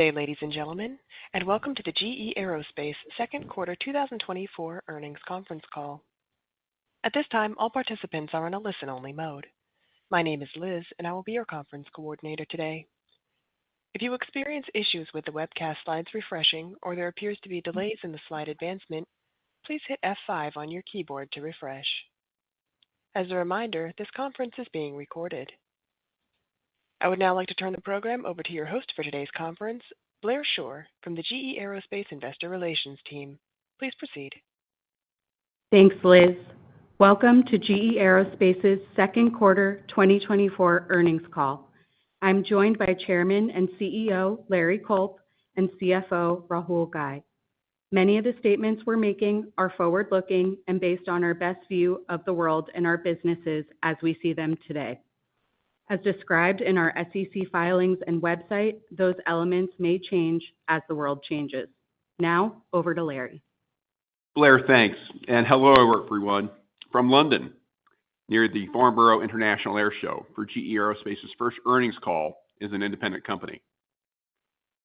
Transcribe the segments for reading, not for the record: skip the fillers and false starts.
Good day, ladies and gentlemen, and welcome to the GE Aerospace Second Quarter 2024 Earnings Conference Call. At this time, all participants are in a listen-only mode. My name is Liz, and I will be your conference coordinator today. If you experience issues with the webcast slides refreshing or there appears to be delays in the slide advancement, please hit F5 on your keyboard to refresh. As a reminder, this conference is being recorded. I would now like to turn the program over to your host for today's conference, Blair Shore, from the GE Aerospace Investor Relations team. Please proceed. Thanks, Liz. Welcome to GE Aerospace's Second Quarter 2024 Earnings Call. I'm joined by Chairman and CEO Larry Culp and CFO Rahul Ghai. Many of the statements we're making are forward-looking and based on our best view of the world and our businesses as we see them today. As described in our SEC filings and website, those elements may change as the world changes. Now, over to Larry. Blair, thanks. And hello, everyone, from London, near the Farnborough International Air Show, for GE Aerospace's first earnings call as an independent company.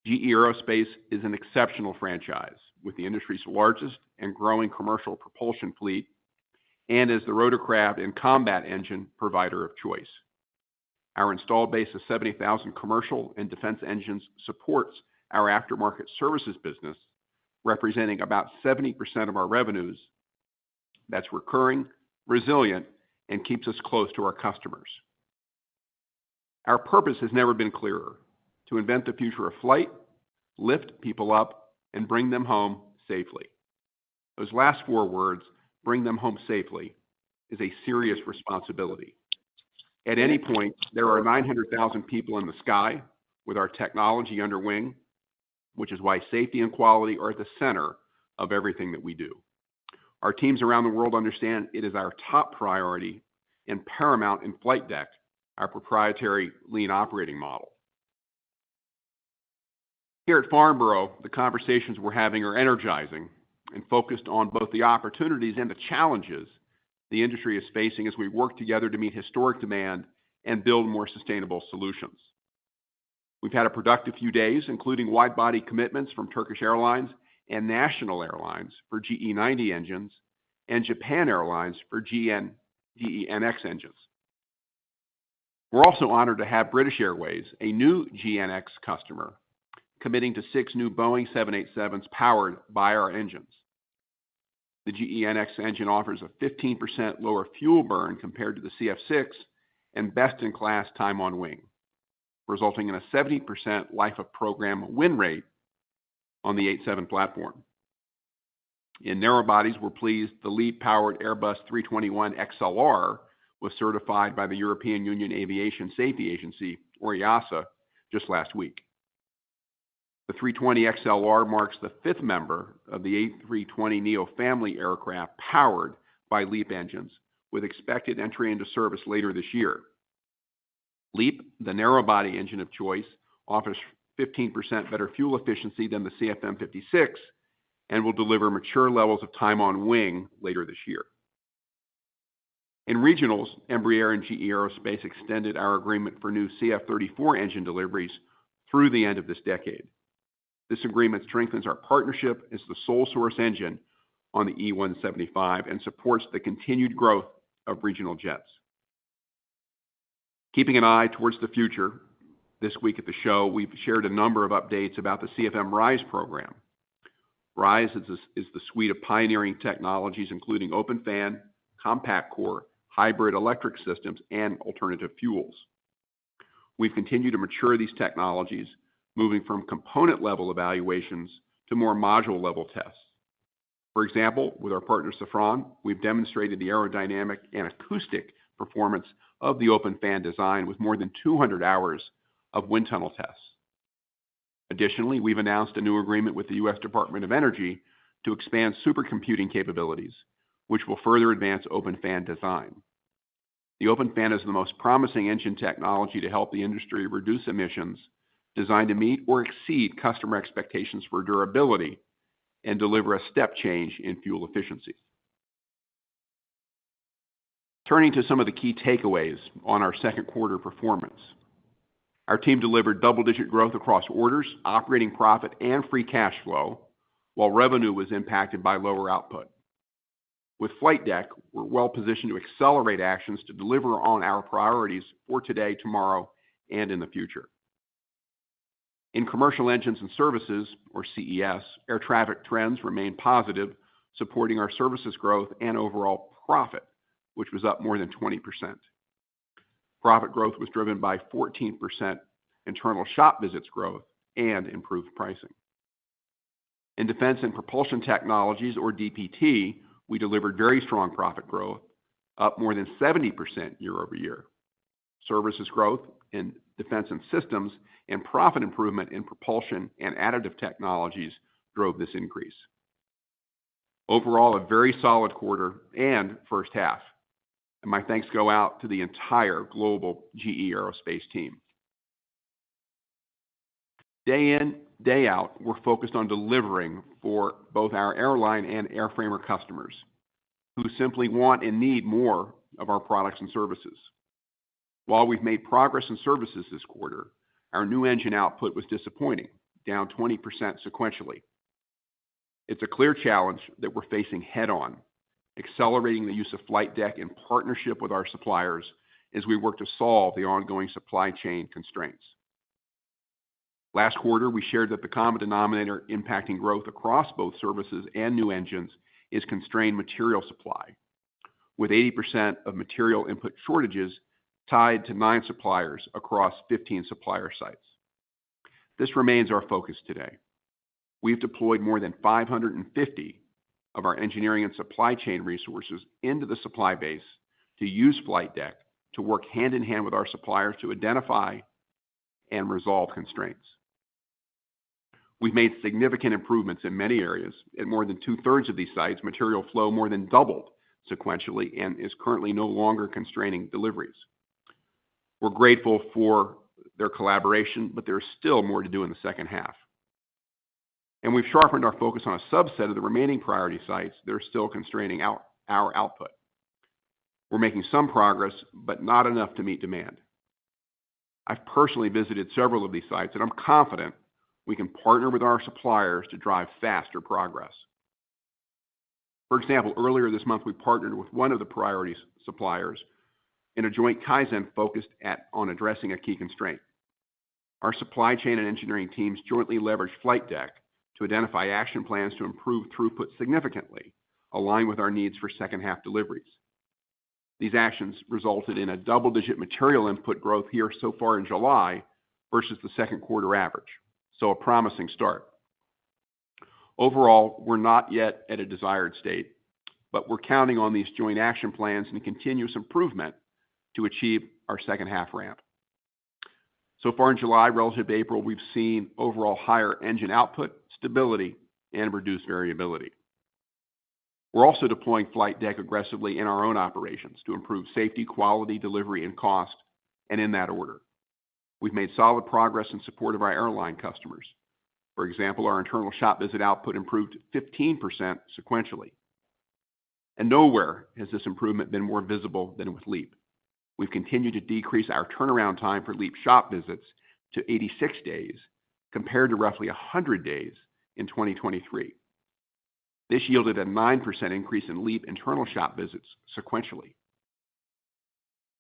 GE Aerospace is an exceptional franchise with the industry's largest and growing commercial propulsion fleet and is the rotorcraft and combat engine provider of choice. Our installed base of 70,000 commercial and defense engines supports our aftermarket services business, representing about 70% of our revenues. That's recurring, resilient, and keeps us close to our customers. Our purpose has never been clearer: to invent the future of flight, lift people up, and bring them home safely. Those last four words, bring them home safely, is a serious responsibility. At any point, there are 900,000 people in the sky with our technology under wing, which is why safety and quality are at the center of everything that we do. Our teams around the world understand it is our top priority and paramount in Flight Deck, our proprietary lean operating model. Here at Farnborough, the conversations we're having are energizing and focused on both the opportunities and the challenges the industry is facing as we work together to meet historic demand and build more sustainable solutions. We've had a productive few days, including wide-body commitments from Turkish Airlines and National Airlines for GE90 engines and Japan Airlines for GEnx engines. We're also honored to have British Airways, a new GEnx customer, committing to 6 new Boeing 787s powered by our engines. The GEnx engine offers a 15% lower fuel burn compared to the CF6 and best-in-class time on wing, resulting in a 70% life of program win rate on the 87 platform. In narrow bodies, we're pleased the LEAP-powered Airbus 321XLR was certified by the European Union Aviation Safety Agency, or EASA, just last week. The 320XLR marks the 5th member of the A320neo family aircraft powered by LEAP engines, with expected entry into service later this year. LEAP, the narrow-body engine of choice, offers 15% better fuel efficiency than the CFM56 and will deliver mature levels of time on wing later this year. In regionals, Embraer and GE Aerospace extended our agreement for new CF34 engine deliveries through the end of this decade. This agreement strengthens our partnership as the sole source engine on the E175 and supports the continued growth of regional jets. Keeping an eye towards the future, this week at the show, we've shared a number of updates about the CFM RISE program. RISE is the suite of pioneering technologies, including open fan, compact core, hybrid electric systems, and alternative fuels. We've continued to mature these technologies, moving from component-level evaluations to more module-level tests. For example, with our partner Safran, we've demonstrated the aerodynamic and acoustic performance of the open fan design with more than 200 hours of wind tunnel tests. Additionally, we've announced a new agreement with the U.S. Department of Energy to expand supercomputing capabilities, which will further advance open fan design. The open fan is the most promising engine technology to help the industry reduce emissions, designed to meet or exceed customer expectations for durability and deliver a step change in fuel efficiency. Turning to some of the key takeaways on our second quarter performance. Our team delivered double-digit growth across orders, operating profit, and free cash flow, while revenue was impacted by lower output. With Flight Deck, we're well positioned to accelerate actions to deliver on our priorities for today, tomorrow, and in the future. In commercial engines and services, or CES, air traffic trends remain positive, supporting our services growth and overall profit, which was up more than 20%. Profit growth was driven by 14% internal shop visits growth and improved pricing. In defense and propulsion technologies, or DPT, we delivered very strong profit growth, up more than 70% year over year. Services growth in defense and systems and profit improvement in propulsion and additive technologies drove this increase. Overall, a very solid quarter and first half. And my thanks go out to the entire global GE Aerospace team. Day in, day out, we're focused on delivering for both our airline and airframer customers who simply want and need more of our products and services. While we've made progress in services this quarter, our new engine output was disappointing, down 20% sequentially. It's a clear challenge that we're facing head-on, accelerating the use of Flight Deck in partnership with our suppliers as we work to solve the ongoing supply chain constraints. Last quarter, we shared that the common denominator impacting growth across both services and new engines is constrained material supply, with 80% of material input shortages tied to 9 suppliers across 15 supplier sites. This remains our focus today. We've deployed more than 550 of our engineering and supply chain resources into the supply base to use Flight Deck to work hand in hand with our suppliers to identify and resolve constraints. We've made significant improvements in many areas. At more than 2/3 of these sites, material flow more than doubled sequentially and is currently no longer constraining deliveries. We're grateful for their collaboration, but there's still more to do in the second half. And we've sharpened our focus on a subset of the remaining priority sites that are still constraining our output. We're making some progress, but not enough to meet demand. I've personally visited several of these sites, and I'm confident we can partner with our suppliers to drive faster progress. For example, earlier this month, we partnered with one of the priority suppliers in a joint Kaizen focused on addressing a key constraint. Our supply chain and engineering teams jointly leveraged Flight Deck to identify action plans to improve throughput significantly, align with our needs for second half deliveries. These actions resulted in a double-digit material input growth here so far in July versus the second quarter average, so a promising start. Overall, we're not yet at a desired state, but we're counting on these joint action plans and continuous improvement to achieve our second half ramp. So far in July, relative to April, we've seen overall higher engine output, stability, and reduced variability. We're also deploying Flight Deck aggressively in our own operations to improve safety, quality, delivery, and cost, and in that order. We've made solid progress in support of our airline customers. For example, our internal shop visit output improved 15% sequentially. And nowhere has this improvement been more visible than with LEAP. We've continued to decrease our turnaround time for LEAP shop visits to 86 days, compared to roughly 100 days in 2023. This yielded a 9% increase in LEAP internal shop visits sequentially.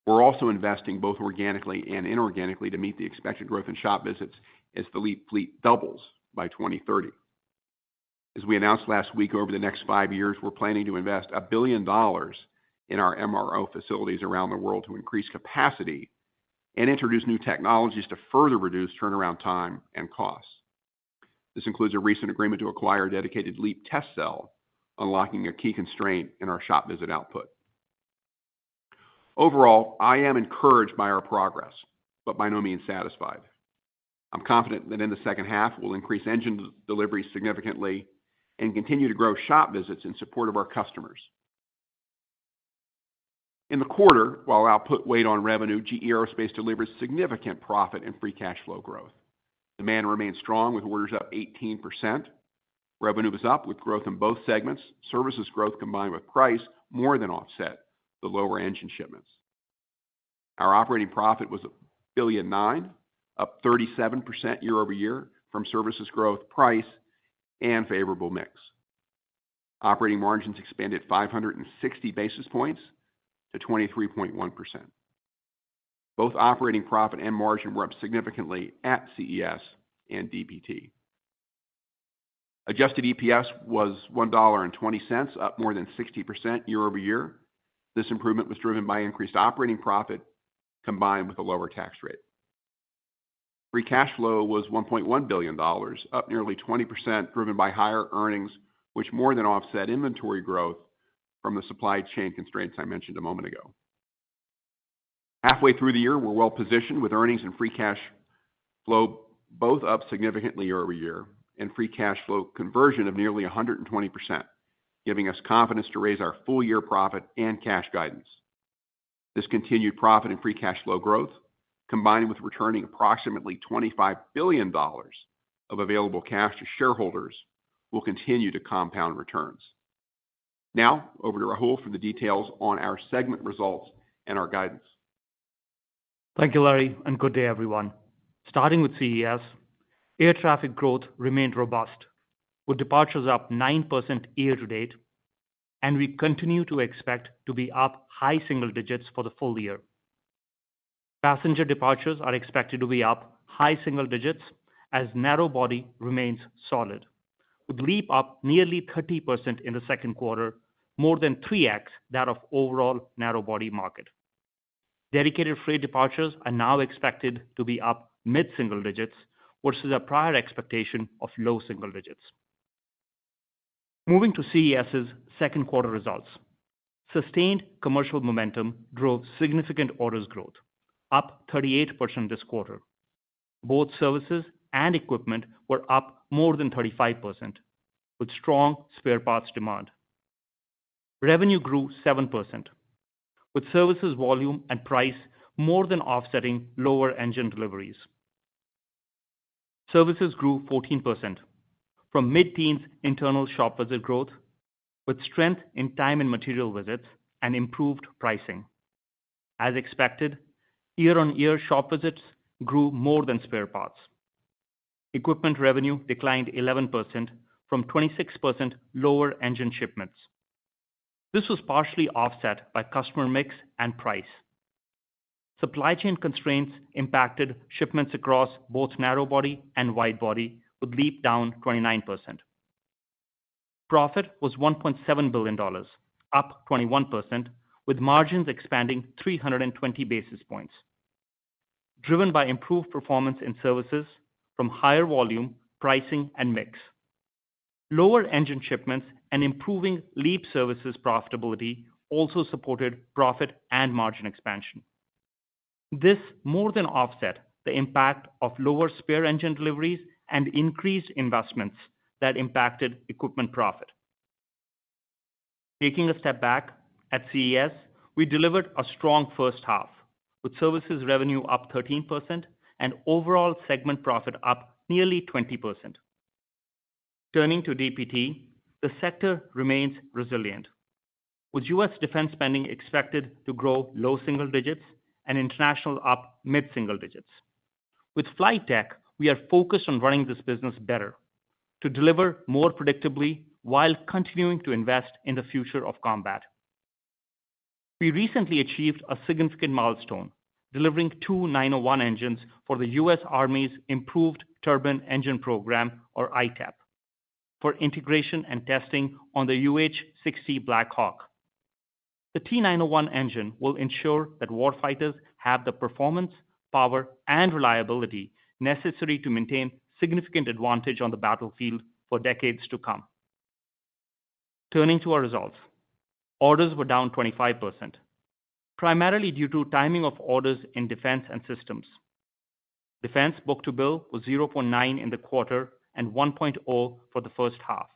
We're also investing both organically and inorganically to meet the expected growth in shop visits as the LEAP fleet doubles by 2030. As we announced last week, over the next 5 years, we're planning to invest $1 billion in our MRO facilities around the world to increase capacity and introduce new technologies to further reduce turnaround time and costs. This includes a recent agreement to acquire a dedicated LEAP test cell, unlocking a key constraint in our shop visit output. Overall, I am encouraged by our progress, but by no means satisfied. I'm confident that in the second half, we'll increase engine deliveries significantly and continue to grow shop visits in support of our customers. In the quarter, while output weighed on revenue, GE Aerospace delivered significant profit and free cash flow growth. Demand remained strong with orders up 18%. Revenue was up with growth in both segments. Services growth combined with price more than offset the lower engine shipments. Our operating profit was $1.9 billion, up 37% year-over-year from services growth, price, and favorable mix. Operating margins expanded 560 basis points to 23.1%. Both operating profit and margin were up significantly at CES and DPT. Adjusted EPS was $1.20, up more than 60% year-over-year. This improvement was driven by increased operating profit combined with a lower tax rate. Free cash flow was $1.1 billion, up nearly 20%, driven by higher earnings, which more than offset inventory growth from the supply chain constraints I mentioned a moment ago. Halfway through the year, we're well positioned with earnings and free cash flow both up significantly year-over-year, and free cash flow conversion of nearly 120%, giving us confidence to raise our full-year profit and cash guidance. This continued profit and free cash flow growth, combined with returning approximately $25 billion of available cash to shareholders, will continue to compound returns. Now, over to Rahul for the details on our segment results and our guidance. Thank you, Larry, and good day, everyone. Starting with CES, air traffic growth remained robust, with departures up 9% year-to-date, and we continue to expect to be up high single digits for the full year. Passenger departures are expected to be up high single digits as narrow body remains solid, with LEAP up nearly 30% in the second quarter, more than 3x that of overall narrow body market. Dedicated freight departures are now expected to be up mid-single digits versus a prior expectation of low single digits. Moving to CES's second quarter results, sustained commercial momentum drove significant orders growth, up 38% this quarter. Both services and equipment were up more than 35%, with strong spare parts demand. Revenue grew 7%, with services volume and price more than offsetting lower engine deliveries. Services grew 14% from mid-teens internal shop visit growth, with strength in time and material visits and improved pricing. As expected, year-on-year shop visits grew more than spare parts. Equipment revenue declined 11% from 26% lower engine shipments. This was partially offset by customer mix and price. Supply chain constraints impacted shipments across both narrow body and wide body, with LEAP down 29%. Profit was $1.7 billion, up 21%, with margins expanding 320 basis points, driven by improved performance in services from higher volume, pricing, and mix. Lower engine shipments and improving LEAP services profitability also supported profit and margin expansion. This more than offset the impact of lower spare engine deliveries and increased investments that impacted equipment profit. Taking a step back, at CES, we delivered a strong first half, with services revenue up 13% and overall segment profit up nearly 20%. Turning to DPT, the sector remains resilient, with U.S. defense spending expected to grow low single digits and international up mid-single digits. With flight tech, we are focused on running this business better to deliver more predictably while continuing to invest in the future of combat. We recently achieved a significant milestone, delivering two 901 engines for the U.S. Army's Improved Turbine Engine Program, or ITEP, for integration and testing on the UH-60 Black Hawk. The T901 engine will ensure that warfighters have the performance, power, and reliability necessary to maintain significant advantage on the battlefield for decades to come. Turning to our results, orders were down 25%, primarily due to timing of orders in defense and systems. Defense book-to-bill was 0.9 in the quarter and 1.0 for the first half.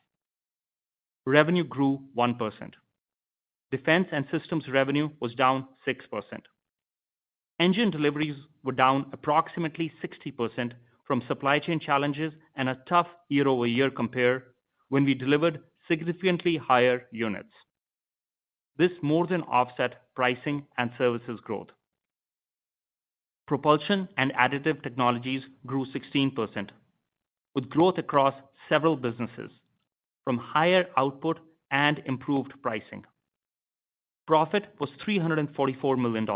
Revenue grew 1%. Defense and systems revenue was down 6%. Engine deliveries were down approximately 60% from supply chain challenges and a tough year-over-year compare when we delivered significantly higher units. This more than offset pricing and services growth. Propulsion and additive technologies grew 16%, with growth across several businesses, from higher output and improved pricing. Profit was $344 million,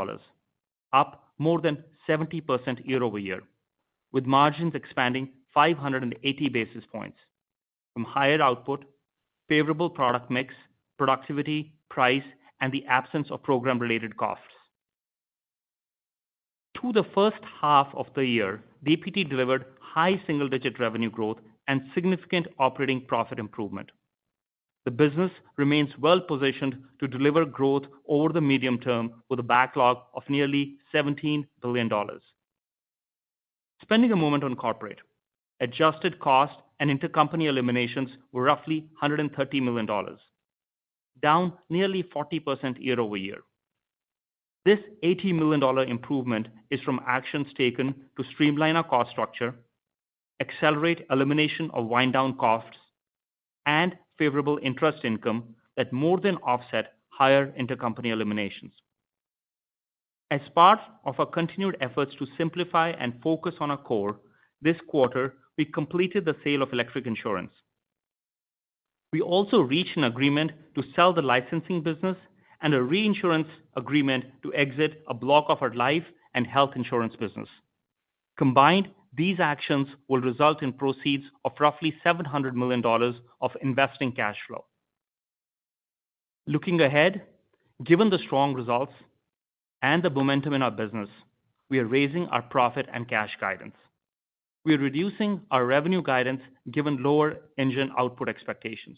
up more than 70% year-over-year, with margins expanding 580 basis points from higher output, favorable product mix, productivity, price, and the absence of program-related costs. Through the first half of the year, DPT delivered high single-digit revenue growth and significant operating profit improvement. The business remains well-positioned to deliver growth over the medium term with a backlog of nearly $17 billion. Spending a moment on corporate, adjusted cost and intercompany eliminations were roughly $130 million, down nearly 40% year-over-year. This $80 million improvement is from actions taken to streamline our cost structure, accelerate elimination of wind-down costs, and favorable interest income that more than offset higher intercompany eliminations. As part of our continued efforts to simplify and focus on our core, this quarter we completed the sale of electric insurance. We also reached an agreement to sell the licensing business and a reinsurance agreement to exit a block of our life and health insurance business. Combined, these actions will result in proceeds of roughly $700 million of investing cash flow. Looking ahead, given the strong results and the momentum in our business, we are raising our profit and cash guidance. We are reducing our revenue guidance given lower engine output expectations.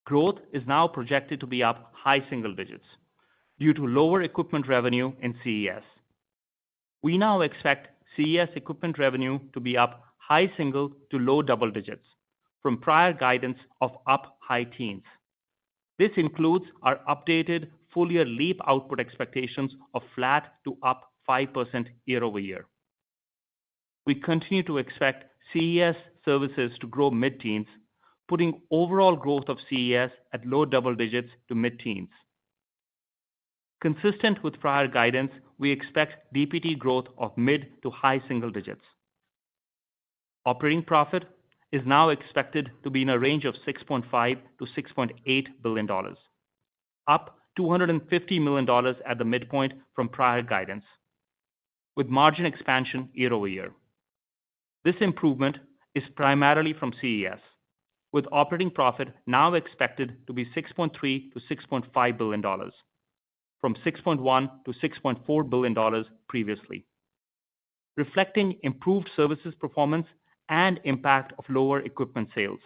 Growth is now projected to be up high single digits due to lower equipment revenue in CES. We now expect CES equipment revenue to be up high single to low double digits from prior guidance of up high teens. This includes our updated full-year LEAP output expectations of flat to up 5% year-over-year. We continue to expect CES services to grow mid-teens, putting overall growth of CES at low double digits to mid-teens. Consistent with prior guidance, we expect DPT growth of mid to high single digits. Operating profit is now expected to be in a range of $6.5 to $6.8 billion, up $250 million at the midpoint from prior guidance, with margin expansion year-over-year. This improvement is primarily from CES, with operating profit now expected to be $6.3 to $6.5 billion, from $6.1 to $6.4 billion previously, reflecting improved services performance and impact of lower equipment sales.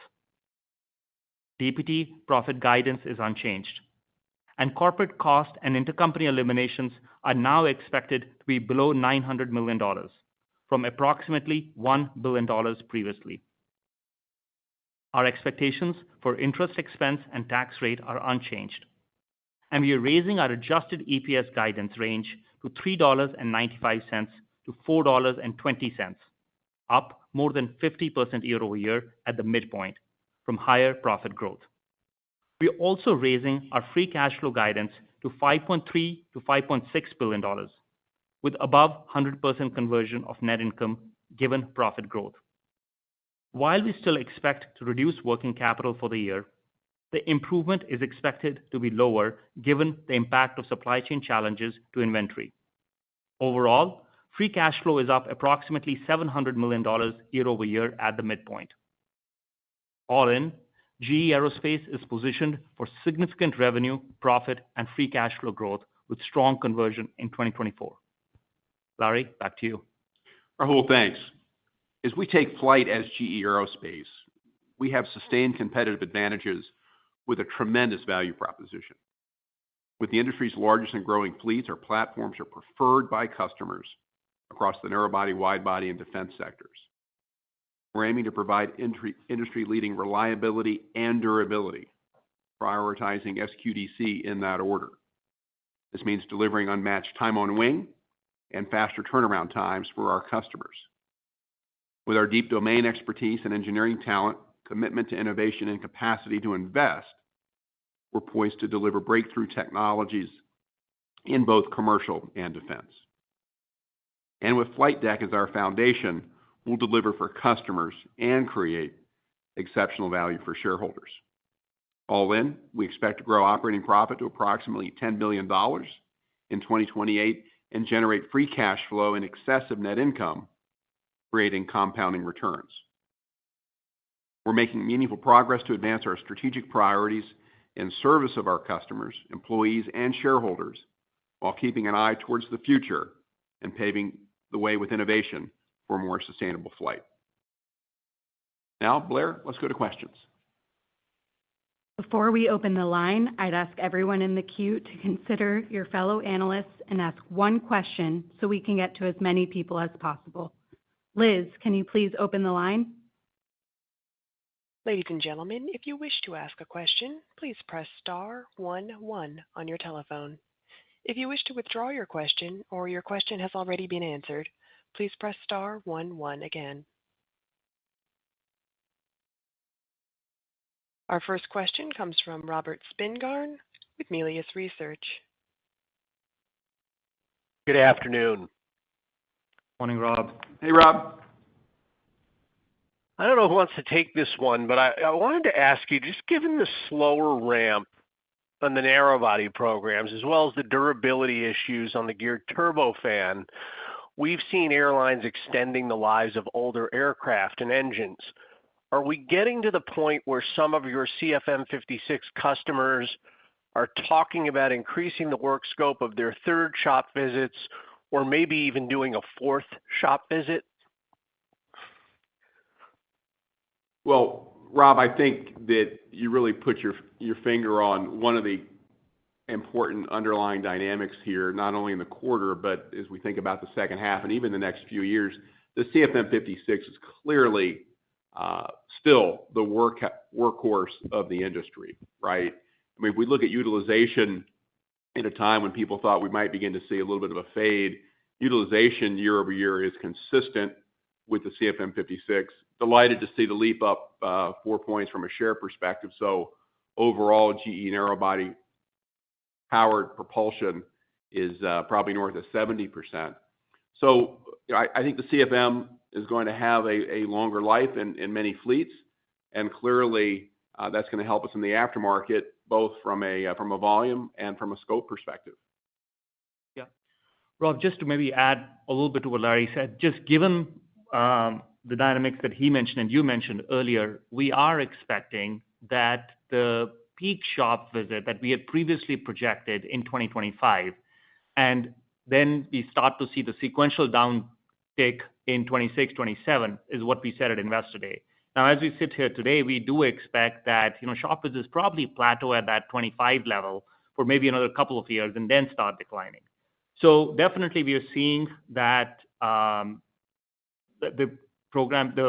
DPT profit guidance is unchanged, and corporate cost and intercompany eliminations are now expected to be below $900 million, from approximately $1 billion previously. Our expectations for interest expense and tax rate are unchanged, and we are raising our adjusted EPS guidance range to $3.95 to $4.20, up more than 50% year-over-year at the midpoint from higher profit growth. We are also raising our free cash flow guidance to $5.3 to $5.6 billion, with above 100% conversion of net income given profit growth. While we still expect to reduce working capital for the year, the improvement is expected to be lower given the impact of supply chain challenges to inventory. Overall, free cash flow is up approximately $700 million year-over-year at the midpoint. All in, GE Aerospace is positioned for significant revenue, profit, and free cash flow growth with strong conversion in 2024. Larry, back to you. Rahul, thanks. As we take flight as GE Aerospace, we have sustained competitive advantages with a tremendous value proposition. With the industry's largest and growing fleets, our platforms are preferred by customers across the narrow-body, wide-body, and defense sectors. We're aiming to provide industry-leading reliability and durability, prioritizing SQDC in that order. This means delivering unmatched time on wing and faster turnaround times for our customers. With our deep domain expertise and engineering talent, commitment to innovation, and capacity to invest, we're poised to deliver breakthrough technologies in both commercial and defense. And with flight deck as our foundation, we'll deliver for customers and create exceptional value for shareholders. All in, we expect to grow operating profit to approximately $10 billion in 2028 and generate free cash flow in excess of net income, creating compounding returns. We're making meaningful progress to advance our strategic priorities in service of our customers, employees, and shareholders, while keeping an eye towards the future and paving the way with innovation for a more sustainable flight. Now, Blair, let's go to questions. Before we open the line, I'd ask everyone in the queue to consider your fellow analysts and ask one question so we can get to as many people as possible. Liz, can you please open the line? Ladies and gentlemen, if you wish to ask a question, please press star 11 on your telephone. If you wish to withdraw your question or your question has already been answered, please press star 11 again. Our first question comes from Robert Spingarn with Melius Research. Good afternoon. Morning, Rob. Hey, Rob. I don't know who wants to take this one, but I wanted to ask you, just given the slower ramp on the narrow-body programs, as well as the durability issues on the geared turbofan, we've seen airlines extending the lives of older aircraft and engines. Are we getting to the point where some of your CFM56 customers are talking about increasing the work scope of their third shop visits, or maybe even doing a fourth shop visit? Well, Rob, I think that you really put your finger on one of the important underlying dynamics here, not only in the quarter, but as we think about the second half and even the next few years. The CFM56 is clearly still the workhorse of the industry, right? I mean, if we look at utilization at a time when people thought we might begin to see a little bit of a fade, utilization year over year is consistent with the CFM56. Delighted to see the leap up 4 points from a share perspective. So overall, GE narrow-body powered propulsion is probably north of 70%. So I think the CFM is going to have a longer life in many fleets, and clearly that's going to help us in the aftermarket, both from a volume and from a scope perspective. Yeah. Rob, just to maybe add a little bit to what Larry said, just given the dynamics that he mentioned and you mentioned earlier, we are expecting that the peak shop visit that we had previously projected in 2025, and then we start to see the sequential downtick in 26, 27 is what we said at Investor Day. Now, as we sit here today, we do expect that shop visits probably plateau at that 25 level for maybe another couple of years and then start declining. So definitely we are seeing that the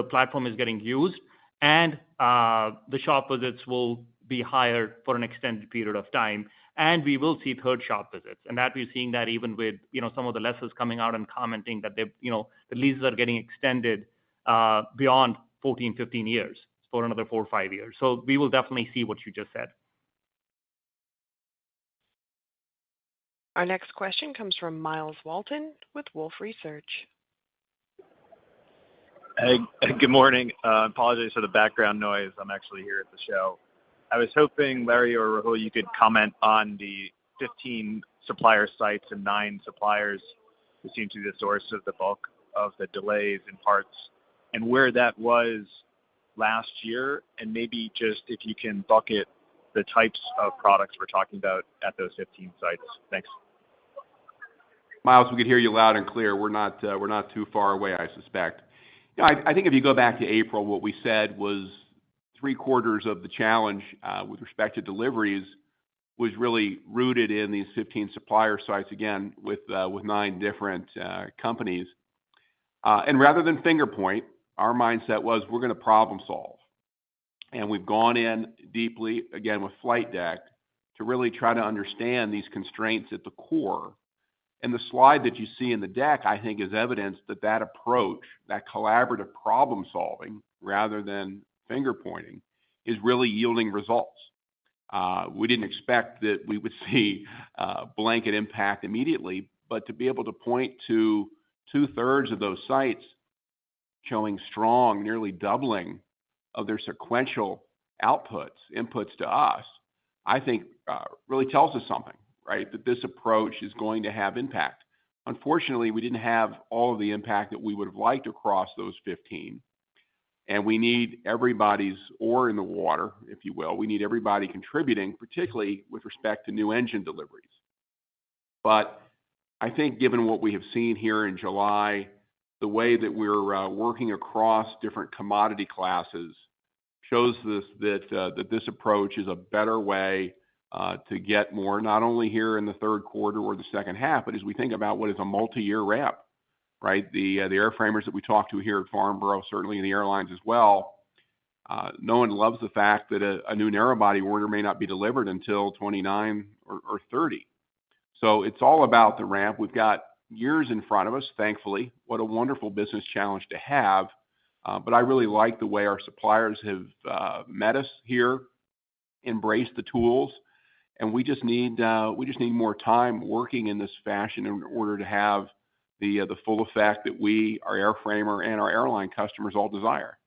platform is getting used, and the shop visits will be higher for an extended period of time, and we will see third shop visits. And that we're seeing that even with some of the lessors coming out and commenting that the leases are getting extended beyond 14, 15 years for another 4 or 5 years. So we will definitely see what you just said. Our next question comes from Miles Walton with Wolfe Research. Hey, good morning. Apologies for the background noise. I'm actually here at the show. I was hoping, Larry or Rahul, you could comment on the 15 supplier sites and 9 suppliers who seem to be the source of the bulk of the delays in parts, and where that was last year, and maybe just if you can bucket the types of products we're talking about at those 15 sites. Thanks. Miles, we could hear you loud and clear. We're not too far away, I suspect. I think if you go back to April, what we said was 3/4 of the challenge with respect to deliveries was really rooted in these 15 supplier sites, again, with 9 different companies. And rather than finger point, our mindset was we're going to problem solve. And we've gone in deeply, again, with flight deck to really try to understand these constraints at the core. And the slide that you see in the deck, I think, is evidence that approach, that collaborative problem solving, rather than finger pointing, is really yielding results. We didn't expect that we would see blanket impact immediately, but to be able to point to 2/3 of those sites showing strong, nearly doubling of their sequential inputs to us, I think really tells us something, right? That this approach is going to have impact. Unfortunately, we didn't have all of the impact that we would have liked across those 15. And we need everybody's oar in the water, if you will. We need everybody contributing, particularly with respect to new engine deliveries. But I think given what we have seen here in July, the way that we're working across different commodity classes shows this that this approach is a better way to get more, not only here in the third quarter or the second half, but as we think about what is a multi-year ramp, right? The airframers that we talk to here at Farnborough, certainly in the airlines as well, no one loves the fact that a new narrow-body order may not be delivered until 29 or 30. So it's all about the ramp. We've got years in front of us, thankfully. What a wonderful business challenge to have. But I really like the way our suppliers have met us here, embraced the tools, and we just need more time working in this fashion in order to have the full effect that we, our airframer, and our airline customers all desire.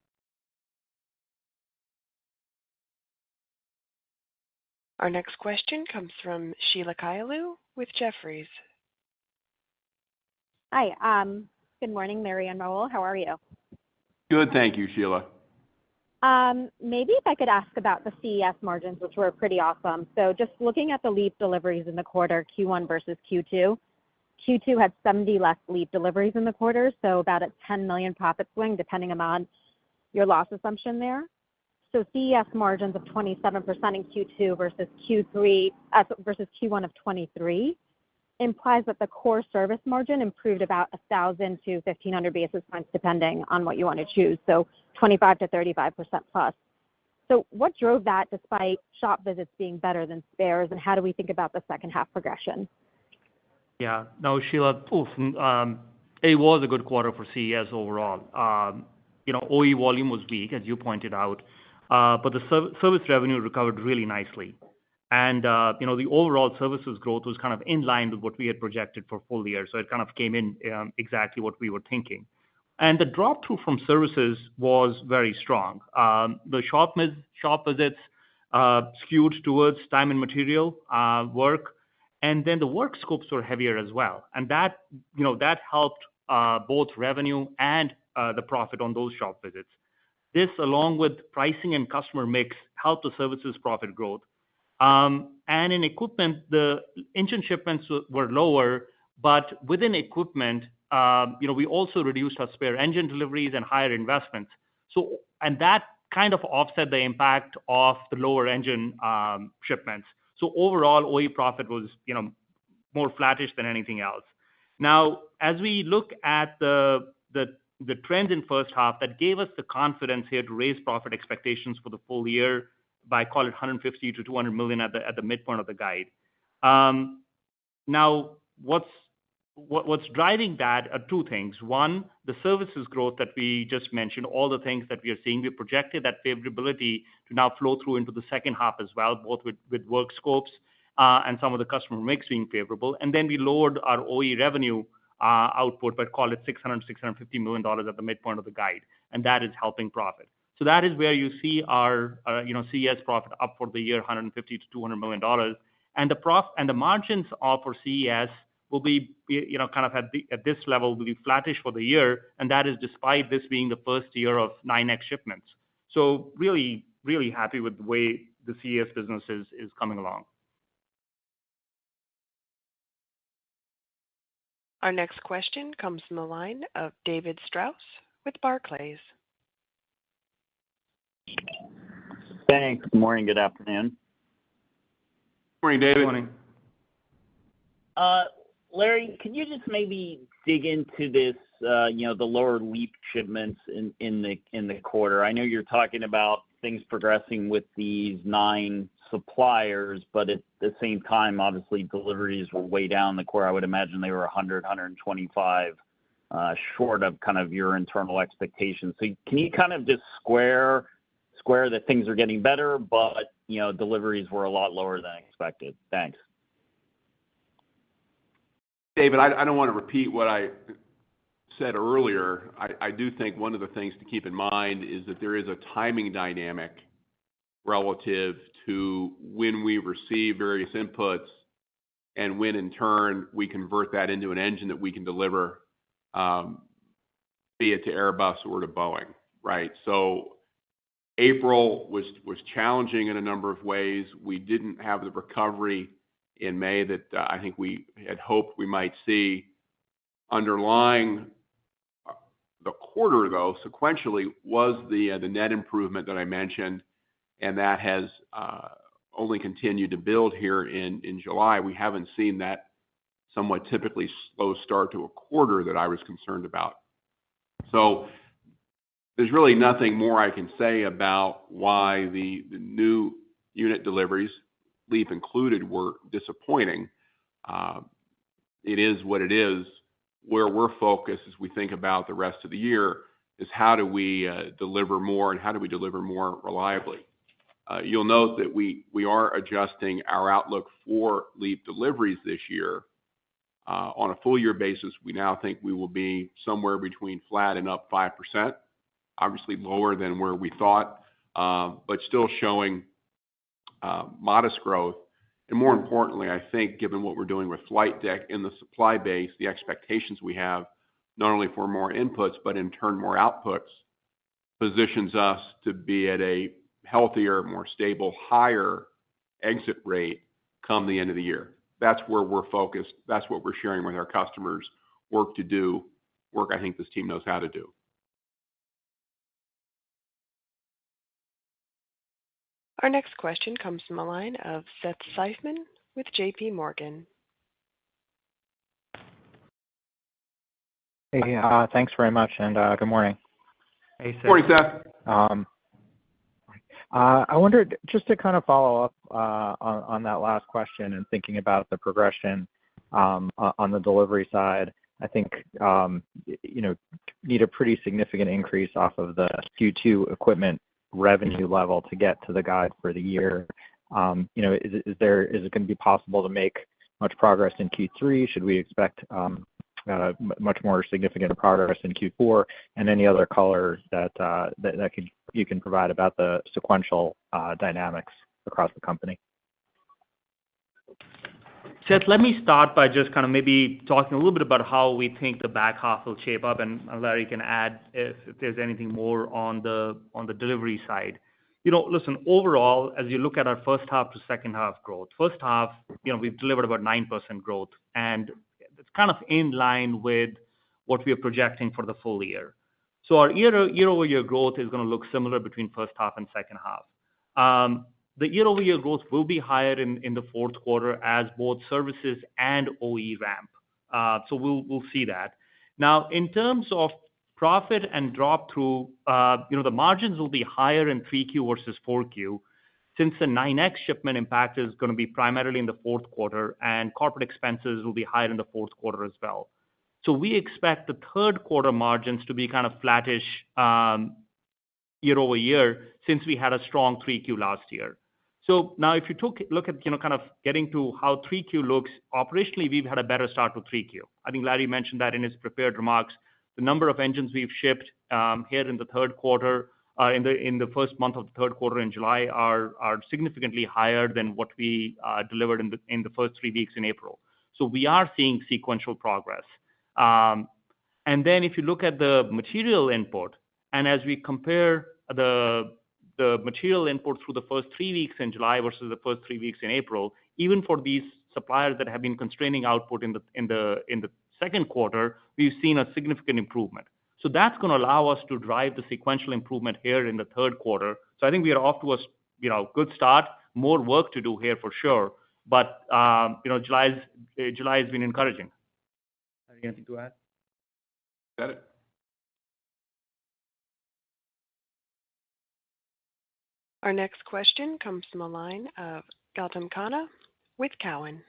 Our next question comes from Sheila Kahyaoglu with Jefferies. Hi. Good morning, Larry and Raul. How are you? Good, thank you, Sheila. Maybe if I could ask about the CES margins, which were pretty awesome. So just looking at the LEAP deliveries in the quarter, Q1 versus Q2, Q2 had 70 less LEAP deliveries in the quarter, so about a $10 million profit swing, depending on your loss assumption there. So CES margins of 27% in Q2 versus Q1 of 23 implies that the core service margin improved about 1,000 to 1,500 basis points, depending on what you want to choose. So 25 to 35% plus. So what drove that despite shop visits being better than spares, and how do we think about the second half progression? Yeah, no, Sheila, it was a good quarter for CES overall. OE volume was weak, as you pointed out, but the service revenue recovered really nicely. And, the overall services growth was kind of in line with what we had projected for full year. So it kind of came in exactly what we were thinking. And the drop through from services was very strong. The shop visits skewed towards time and material work. And then the work scopes were heavier as well. And that helped both revenue and the profit on those shop visits. This, along with pricing and customer mix, helped the services profit growth. And in equipment, the engine shipments were lower, but within equipment, we also reduced our spare engine deliveries and higher investments. And that kind of offset the impact of the lower engine shipments. So overall, OE profit was, more flattish than anything else. Now, as we look at the trends in first half, that gave us the confidence here to raise profit expectations for the full year by, call it, $150 to $200 million at the midpoint of the guide. Now, what's driving that are two things. One, the services growth that we just mentioned, all the things that we are seeing. We projected that favorability to now flow through into the second half as well, both with work scopes and some of the customer mix being favorable. And then we lowered our OE revenue output, but call it $650 million at the midpoint of the guide. And that is helping profit. So that is where you see our CES profit up for the year, $150 to $200 million. And the margins for CES will be, kind of at this level, will be flattish for the year. And that is despite this being the first year of 9X shipments. So really, really happy with the way the CES business is coming along. Our next question comes from the line of David Strauss with Barclays. Thanks. Good morning. Good afternoon. Morning, David. Morning. Larry, could you just maybe dig into this, the lower LEAP shipments in the quarter? I know you're talking about things progressing with these 9 suppliers, but at the same time, obviously, deliveries were way down the quarter. I would imagine they were 100, 125 short of kind of your internal expectations. So can you kind of just square that things are getting better, but, deliveries were a lot lower than expected? Thanks. David, I don't want to repeat what I said earlier, I do think one of the things to keep in mind is that there is a timing dynamic relative to when we receive various inputs and when in turn we convert that into an engine that we can deliver, be it to Airbus or to Boeing, right? So April was challenging in a number of ways. We didn't have the recovery in May that I think we had hoped we might see. Underlying the quarter, though, sequentially was the net improvement that I mentioned, and that has only continued to build here in July. We haven't seen that somewhat typically slow start to a quarter that I was concerned about. So there's really nothing more I can say about why the new unit deliveries, LEAP included, were disappointing. It is what it is. Where we're focused as we think about the rest of the year is how do we deliver more and how do we deliver more reliably. You'll note that we are adjusting our outlook for LEAP deliveries this year. On a full year basis, we now think we will be somewhere between flat and up 5%, obviously lower than where we thought, but still showing modest growth. And more importantly, I think, given what we're doing with flight deck in the supply base, the expectations we have, not only for more inputs, but in turn more outputs, positions us to be at a healthier, more stable, higher exit rate come the end of the year. That's where we're focused. That's what we're sharing with our customers. Work to do, work I think this team knows how to do. Our next question comes from the line of Seth Seifman with J.P. Morgan. Hey, thanks very much, and good morning. Hey, Seth. Morning, Seth. I wondered, just to kind of follow up on that last question and thinking about the progression on the delivery side, I think, need a pretty significant increase off of the Q2 equipment revenue level to get to the guide for the year. Is it going to be possible to make much progress in Q3? Should we expect much more significant progress in Q4? And any other color that you can provide about the sequential dynamics across the company? Seth, let me start by just kind of maybe talking a little bit about how we think the back half will shape up, and Larry can add if there's anything more on the delivery side. Listen, overall, as you look at our first half to second half growth, first half, we've delivered about 9% growth, and it's kind of in line with what we are projecting for the full year. So our year-over-year growth is going to look similar between first half and second half. The year-over-year growth will be higher in the fourth quarter as both services and OE ramp. So we'll see that. Now, in terms of profit and drop through, the margins will be higher in 3Q versus 4Q, since the 9X shipment impact is going to be primarily in the fourth quarter, and corporate expenses will be higher in the fourth quarter as well. So we expect the third quarter margins to be kind of flattish year over year, since we had a strong 3Q last year. So now if you look at, kind of getting to how 3Q looks, operationally, we've had a better start to 3Q. I think Larry mentioned that in his prepared remarks. The number of engines we've shipped here in the third quarter, in the first month of the third quarter in July, are significantly higher than what we delivered in the first 3 weeks in April. So we are seeing sequential progress. And then if you look at the material input, and as we compare the material input through the first 3 weeks in July versus the first 3 weeks in April, even for these suppliers that have been constraining output in the second quarter, we've seen a significant improvement. So that's going to allow us to drive the sequential improvement here in the third quarter. So I think we are off to a good start. More work to do here for sure, but July has been encouraging. Anything to add? Got it. Our next question comes from the line of Gautam Khanna with Cowen.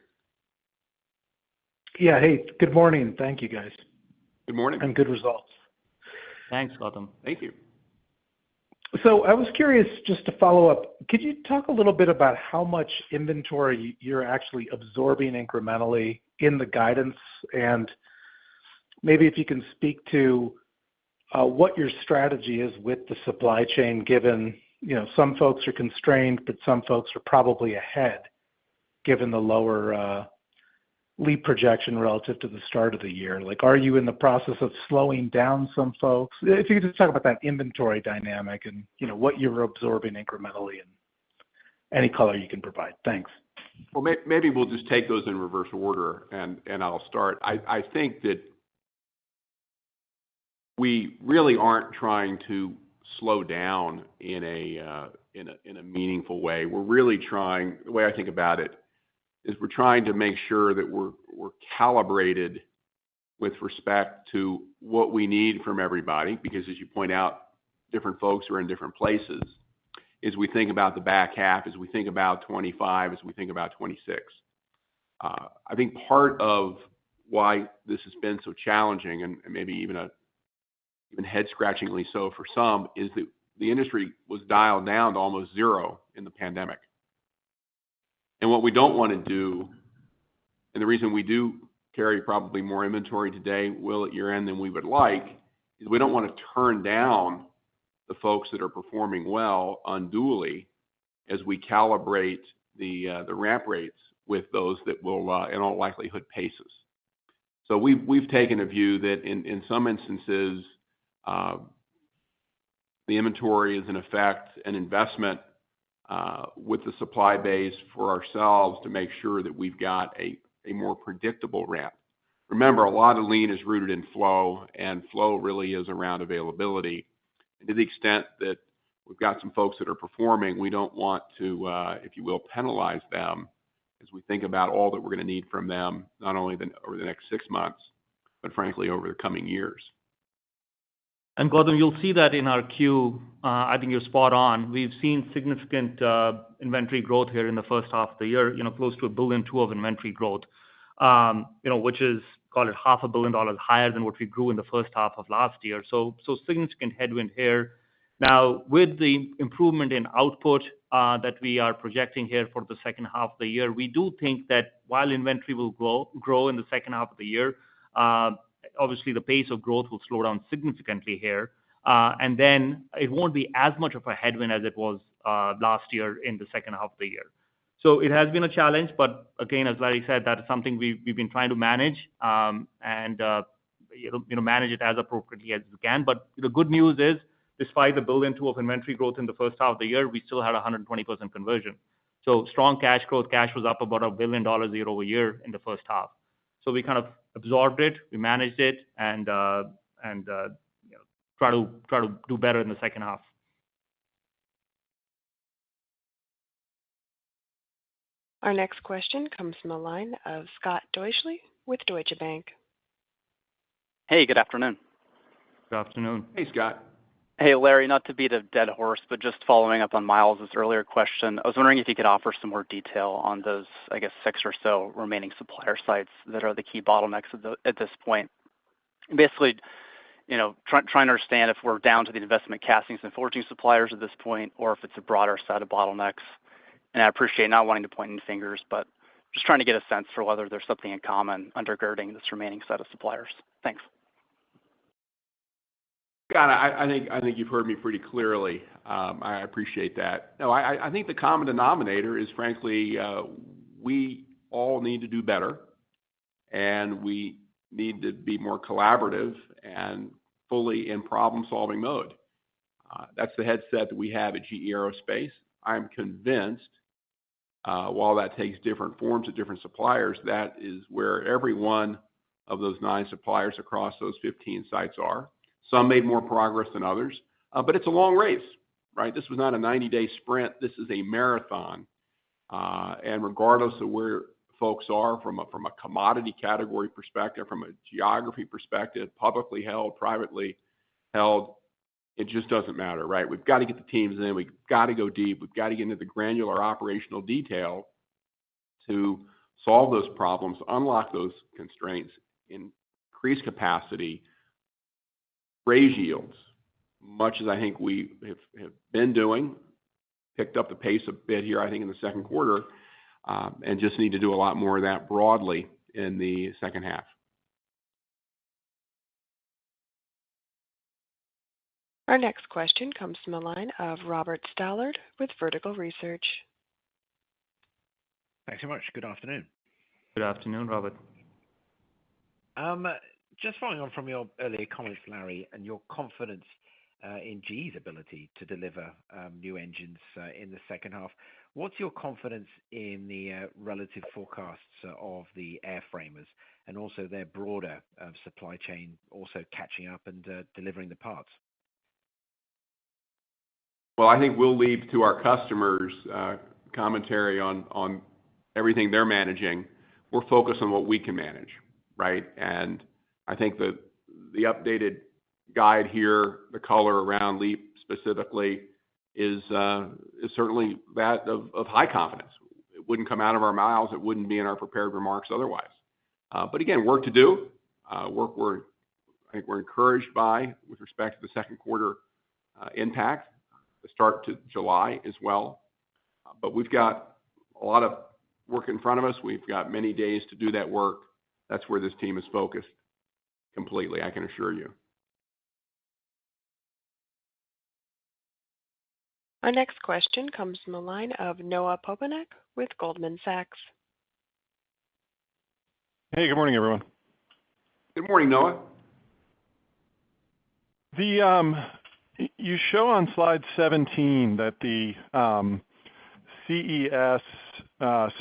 Yeah, hey, good morning. Thank you, guys. Good morning. And good results. Thanks, Gautam. Thank you. So I was curious, just to follow up, could you talk a little bit about how much inventory you're actually absorbing incrementally in the guidance, and maybe if you can speak to what your strategy is with the supply chain, given, some folks are constrained, but some folks are probably ahead, given the lower leap projection relative to the start of the year. Like, are you in the process of slowing down some folks? If you could just talk about that inventory dynamic and, what you're absorbing incrementally and any color you can provide. Thanks. Well, maybe we'll just take those in reverse order, and I'll start. I think that we really aren't trying to slow down in a meaningful way. We're really trying. The way I think about it is we're trying to make sure that we're calibrated with respect to what we need from everybody, because as you point out, different folks are in different places. As we think about the back half, as we think about 25, as we think about 26. I think part of why this has been so challenging, and maybe even head-scratchingly so for some, is that the industry was dialed down to almost zero in the pandemic. And what we don't want to do, and the reason we do carry probably more inventory today, will at year end than we would like, is we don't want to turn down the folks that are performing well unduly as we calibrate the ramp rates with those that will, in all likelihood, pace us. So we've taken a view that in some instances, the inventory is in effect an investment with the supply base for ourselves to make sure that we've got a more predictable ramp. Remember, a lot of lean is rooted in flow, and flow really is around availability. And to the extent that we've got some folks that are performing, we don't want to, if you will, penalize them as we think about all that we're going to need from them, not only over the next 6 months, but frankly over the coming years. And Gautam, you'll see that in our Q. I think you're spot on. We've seen significant inventory growth here in the first half of the year, close to $1.2 billion of inventory growth, which is, call it $500 million higher than what we grew in the first half of last year. So significant headwind here. Now, with the improvement in output that we are projecting here for the second half of the year, we do think that while inventory will grow in the second half of the year, obviously the pace of growth will slow down significantly here. And then it won't be as much of a headwind as it was last year in the second half of the year. So it has been a challenge, but again, as Larry said, that is something we've been trying to manage and manage it as appropriately as we can. But the good news is, despite the $1.2 billion of inventory growth in the first half of the year, we still had 120% conversion. So strong cash growth. Cash was up about $1 billion year over year in the first half. So we kind of absorbed it, we managed it, and try to do better in the second half. Our next question comes from the line of Scott Deuschle with Deutsche Bank. Hey, good afternoon. Good afternoon. Hey, Scott. Hey, Larry, not to beat a dead horse, but just following up on Miles' earlier question, I was wondering if you could offer some more detail on those, 6 or so remaining supplier sites that are the key bottlenecks at this point. Basically, trying to understand if we're down to the investment castings and forging suppliers at this point, or if it's a broader set of bottlenecks. And I appreciate not wanting to point any fingers, but just trying to get a sense for whether there's something in common undergirding this remaining set of suppliers. Thanks. Scott, I think you've heard me pretty clearly. I appreciate that. No, I think the common denominator is, frankly, we all need to do better, and we need to be more collaborative and fully in problem-solving mode. That's the headset that we have at GE Aerospace. I'm convinced, while that takes different forms at different suppliers, that is where every one of those 9 suppliers across those 15 sites are. Some made more progress than others, but it's a long race, right? This was not a 90-day sprint. This is a marathon. And regardless of where folks are from a commodity category perspective, from a geography perspective, publicly held, privately held, it just doesn't matter, right? We've got to get the teams in. We've got to go deep. We've got to get into the granular operational detail to solve those problems, unlock those constraints, increase capacity, raise yields, much as I think we have been doing, picked up the pace a bit here, I think, in the second quarter, and just need to do a lot more of that broadly in the second half. Our next question comes from the line of Robert Stallard with Vertical Research. Thanks so much. Good afternoon. Good afternoon, Robert. Just following on from your earlier comments, Larry, and your confidence in GE's ability to deliver new engines in the second half. What's your confidence in the relative forecasts of the airframers and also their broader supply chain also catching up and delivering the parts? Well, I think we'll leave to our customers commentary on everything they're managing. We're focused on what we can manage, right? And I think the updated guide here, the color around LEAP specifically, is certainly that of high confidence. It wouldn't come out of our mouths. It wouldn't be in our prepared remarks otherwise. But again, work to do. I think we're encouraged by with respect to the second quarter impact, the start to July as well. But we've got a lot of work in front of us. We've got many days to do that work. That's where this team is focused completely, I can assure you. Our next question comes from the line of Noah Poponak with Goldman Sachs. Hey, good morning, everyone. Good morning, Noah. You show on slide 17 that the CES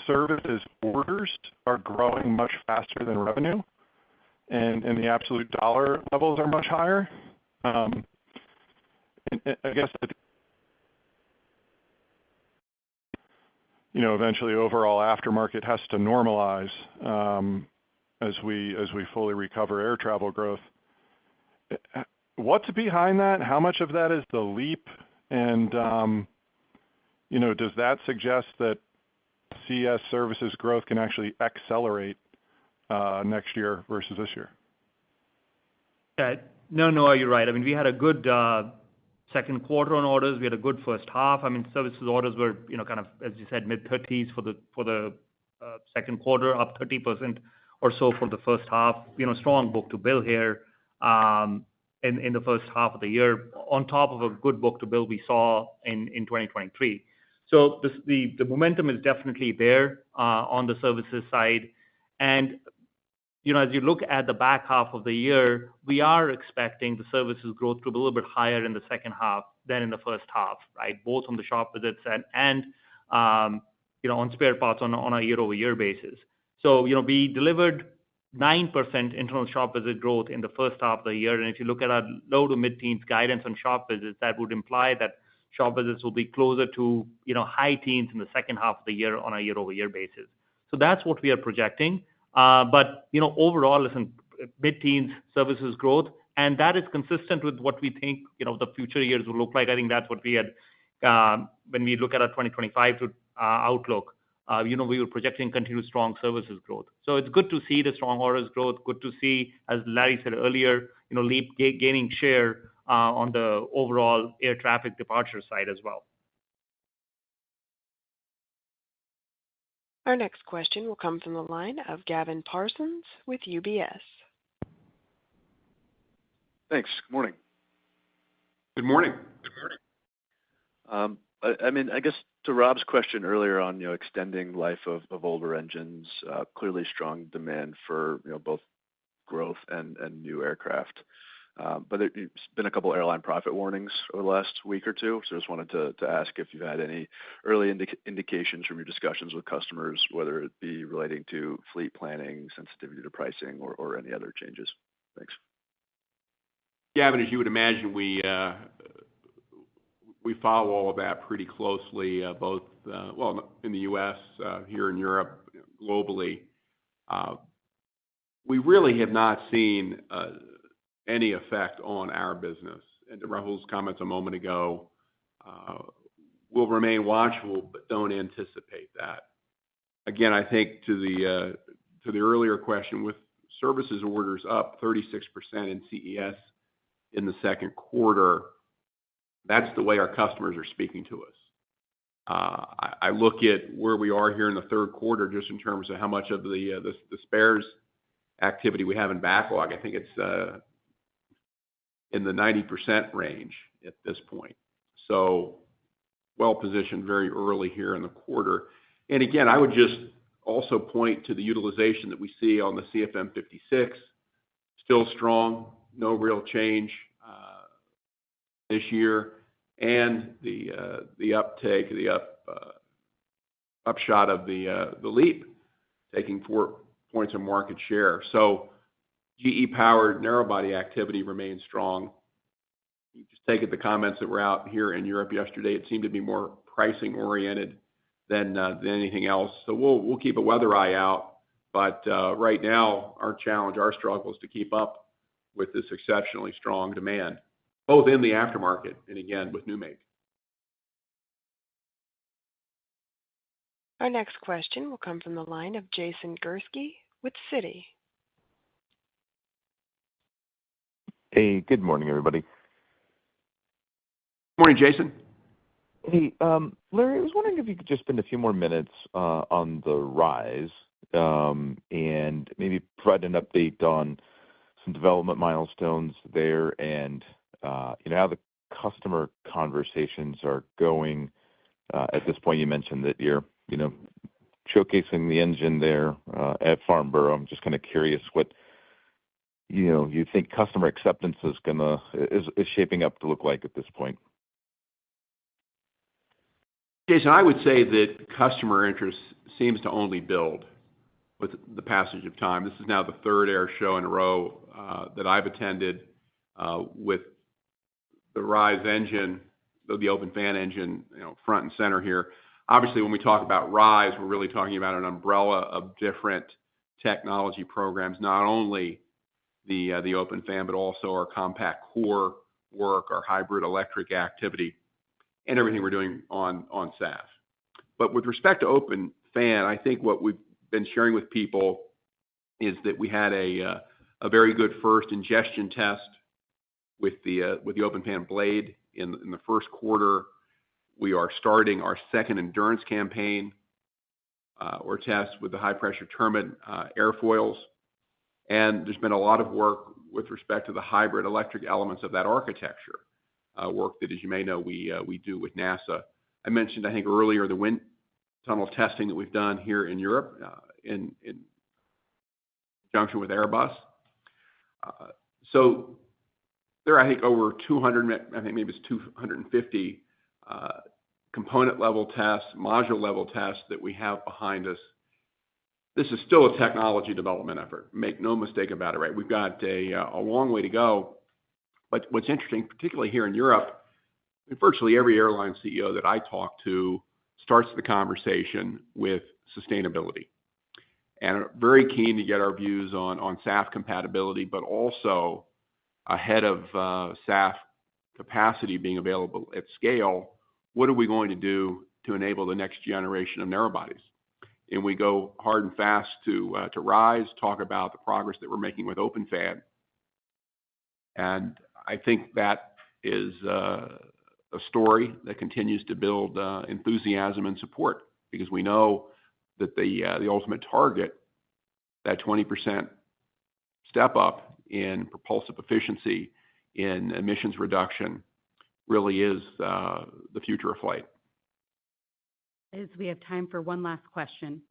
services orders are growing much faster than revenue, and the absolute dollar levels are much higher. I guess eventually overall aftermarket has to normalize as we fully recover air travel growth. What's behind that? How much of that is the LEAP? And does that suggest that CES services growth can actually accelerate next year versus this year? No, Noah, you're right. I mean, we had a good second quarter on orders. We had a good first half. I mean, services orders were, kind of, as you said, mid-30s for the second quarter, up 30% or so for the first half. Strong book-to-bill here in the first half of the year, on top of a good book-to-bill we saw in 2023. So the momentum is definitely there on the services side. And as you look at the back half of the year, we are expecting the services growth to be a little bit higher in the second half than in the first half, right? Both on the shop visits and on spare parts on a year-over-year basis. So, we delivered 9% internal shop visit growth in the first half of the year. And if you look at our low to mid-teens guidance on shop visits, that would imply that shop visits will be closer to, high teens in the second half of the year on a year-over-year basis. So that's what we are projecting. But, overall, listen, mid-teens services growth, and that is consistent with what we think, the future years will look like. I think that's what we had, when we look at our 2025 outlook, we were projecting continued strong services growth. So it's good to see the strong orders growth, good to see, as Larry said earlier, LEAP gaining share on the overall air traffic departure side as well. Our next question will come from the line of Gavin Parsons with UBS. Thanks. Good morning. Good morning. I mean, I guess to Rob's question earlier on, extending life of older engines, clearly strong demand for, both growth and new aircraft. But there's been a couple airline profit warnings over the last week or two. So I just wanted to ask if you've had any early indications from your discussions with customers, whether it be relating to fleet planning, sensitivity to pricing, or any other changes. Thanks. Gavin, as you would imagine, we follow all of that pretty closely, both in the U.S., here in Europe, globally. We really have not seen any effect on our business. And to Rahul's comments a moment ago, we'll remain watchful, but don't anticipate that. Again, I think to the earlier question, with services orders up 36% in CES in the second quarter, that's the way our customers are speaking to us. I look at where we are here in the third quarter, just in terms of how much of the spares activity we have in backlog. I think it's in the 90% range. at this point. So well-positioned very early here in the quarter. And again, I would just also point to the utilization that we see on the CFM56, still strong, no real change this year, and the upshot of the LEAP, taking 4 points of market share. So GE-powered narrow-body activity remains strong. You just take it the comments that were out here in Europe yesterday, it seemed to be more pricing-oriented than anything else. So we'll keep a weather eye out. But right now, our challenge, our struggle is to keep up with this exceptionally strong demand, both in the aftermarket and, again, with new make. Our next question will come from the line of Jason Gursky with Citi. Hey, good morning, everybody. Morning, Jason. Hey, Larry, I was wondering if you could just spend a few more minutes on the RISE and maybe provide an update on some development milestones there and how the customer conversations are going. At this point, you mentioned that you're showcasing the engine there at Farnborough. I'm just kind of curious what you think customer acceptance is shaping up to look like at this point. Jason, I would say that customer interest seems to only build with the passage of time. This is now the third air show in a row that I've attended with the RISE engine, the open fan engine, front and center here. Obviously, when we talk about RISE, we're really talking about an umbrella of different technology programs, not only the open fan, but also our compact core work, our hybrid electric activity, and everything we're doing on SAF. But with respect to open fan, I think what we've been sharing with people is that we had a very good first ingestion test with the open fan blade in the first quarter. We are starting our second endurance campaign or test with the high pressure turbine airfoils. And there's been a lot of work with respect to the hybrid electric elements of that architecture, work that, as you may know, we do with NASA. I mentioned, I think earlier, the wind tunnel testing that we've done here in Europe in conjunction with Airbus. So there are, I think, over 200, I think maybe it's 250 component level tests, module level tests that we have behind us. This is still a technology development effort. Make no mistake about it, right? We've got a long way to go. But what's interesting, particularly here in Europe, virtually every airline CEO that I talk to starts the conversation with sustainability. And very keen to get our views on SAF compatibility, but also ahead of SAF capacity being available at scale, what are we going to do to enable the next generation of narrow bodies? And we go hard and fast to RISE, talk about the progress that we're making with open fan. And I think that is a story that continues to build enthusiasm and support, because we know that the ultimate target, that 20% step up in propulsive efficiency, in emissions reduction, really is the future of flight. Liz, we have time for one last question.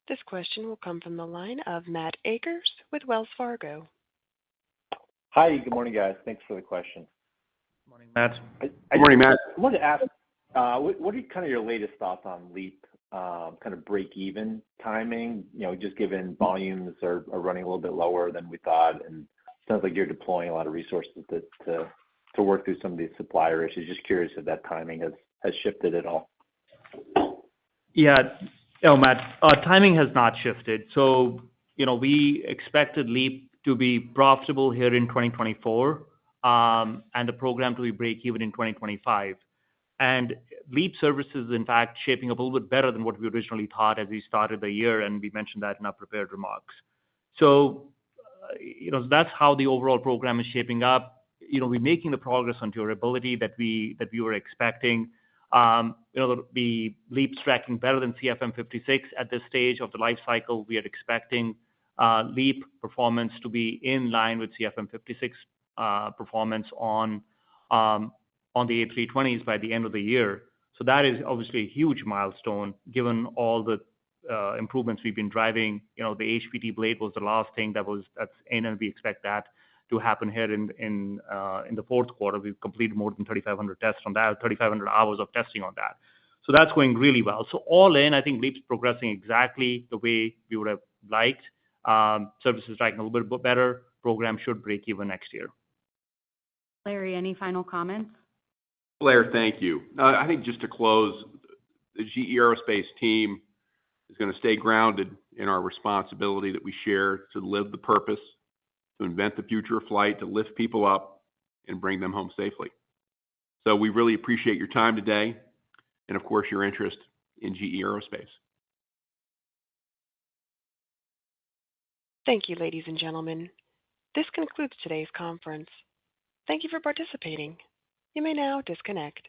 This question will come from the line of Matt Akers with Wells Fargo. Hi, good morning, guys. Thanks for the question. Good morning, Matt. Good morning, Matt. I wanted to ask, what are kind of your latest thoughts on LEAP, kind of break-even timing? Just given volumes are running a little bit lower than we thought, and it sounds like you're deploying a lot of resources to work through some of these supplier issues. Just curious if that timing has shifted at all. Yeah, Matt, timing has not shifted. So, we expected LEAP to be profitable here in 2024 and the program to be break-even in 2025. And LEAP services, in fact, shaping up a little bit better than what we originally thought as we started the year, and we mentioned that in our prepared remarks. So, that's how the overall program is shaping up. We're making the progress on durability that we were expecting. The LEAP's tracking better than CFM56 at this stage of the life cycle. We are expecting LEAP performance to be in line with CFM56 performance on on the A320s by the end of the year. So that is obviously a huge milestone given all the improvements we've been driving. The HPT blade was the last thing that's in, and we expect that to happen here in the fourth quarter. We've completed more than 3,500 tests on that, 3,500 hours of testing on that. So that's going really well. So all in, I think LEAP's progressing exactly the way we would have liked. Services tracking a little bit better. Program should break even next year. Larry, any final comments? Blair, thank you. I think just to close, the GE Aerospace team is going to stay grounded in our responsibility that we share to live the purpose, to invent the future of flight, to lift people up and bring them home safely. So we really appreciate your time today and, of course, your interest in GE Aerospace. Thank you, ladies and gentlemen. This concludes today's conference. Thank you for participating. You may now disconnect.